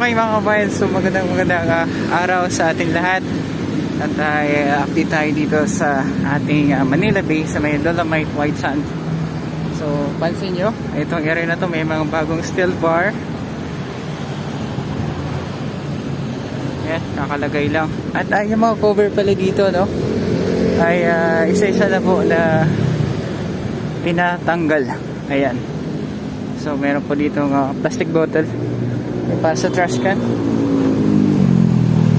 Okay mga kabayan, so magandang araw sa ating lahat. At update tayo dito sa ating Manila Bay sa may Dolomite White Sand. So pansin nyo, itong area na to may mga bagong steel bar. Yan, nakalagay lang. At yung mga cover pala dito, no, ay isa-isa na po na pinatanggal. Ayan. So meron po dito plastic bottle para sa trash can.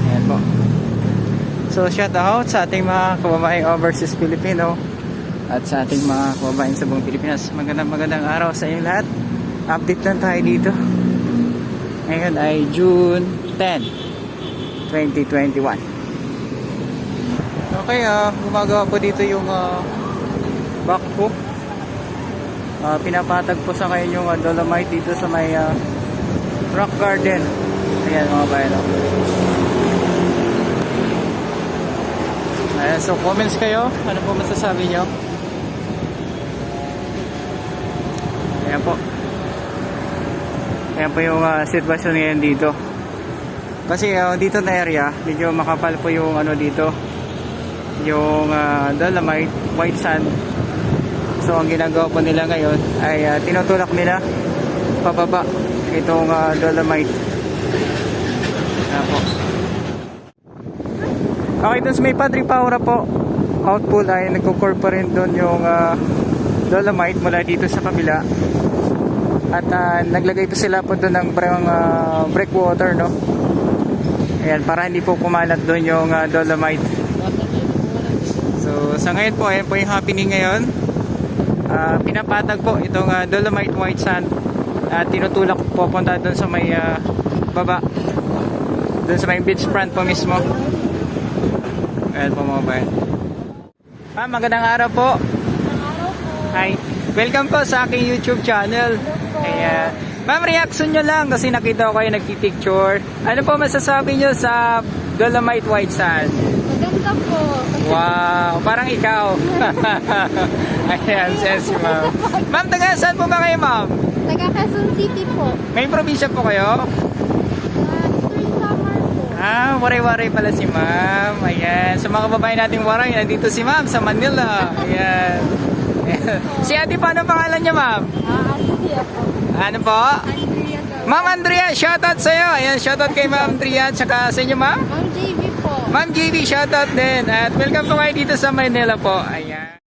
Ayan po. So shout out sa ating mga kababaeng overseas Filipino at sa ating mga kababaeng sa buong Pilipinas. Magandang araw sa inyo lahat. Update lang tayo dito. Ngayon ay June 10, 2021. Okay, gumagawa po dito yung backhoe. Pinapatag po sa kayo yung dolomite dito sa may rock garden. Ayan mga bayan. Ayan, so comments kayo, ano po masasabi nyo? Ayan po. Ayan po yung sitwasyon ngayon dito. Kasi dito na area, medyo makapal po yung ano dito, yung dolomite, white sand. So ang ginagawa po nila ngayon ay tinutulak nila pababa itong dolomite. Ayan po. Okay, dun sa may Padre Paura po, outpool ay nagkukorpo rin dun yung dolomite mula dito sa kabila. At naglagay po sila po dun ng breakwater, no? Ayan, para hindi po kumalat dun yung dolomite. So sa ngayon po, ayan po yung happening ngayon. Pinapatag po itong dolomite white sand at tinutulak po punta doon sa may baba, doon sa may beach front po mismo. Ayan po mga bayan. Magandang araw po. Hi, welcome po sa aking YouTube channel. Ma'am, reaction nyo lang kasi nakita ko kayo nagpipicture. Ano po masasabi nyo sa dolomite white sand? Maganda po. Wow, parang ikaw. Ayan, si ma'am. Ma'am, taga saan po ba kayo, ma'am? Taga Quezon City po. May probinsya po kayo? Samar po. Waray-waray pala si ma'am. Ayan, sa mga babae nating waray, nandito si ma'am sa Manila. Ayan. Si ate, paano pangalan niya, ma'am? Andria po. Ano po? Andria. Ma'am Andria, shoutout sa'yo. Ayan, shoutout kay ma'am Andria. Tsaka sa inyo, ma'am? Ma'am Jayvie po. Ma'am Jayvie, shoutout din. At welcome po kayo dito sa Manila po. Ayan.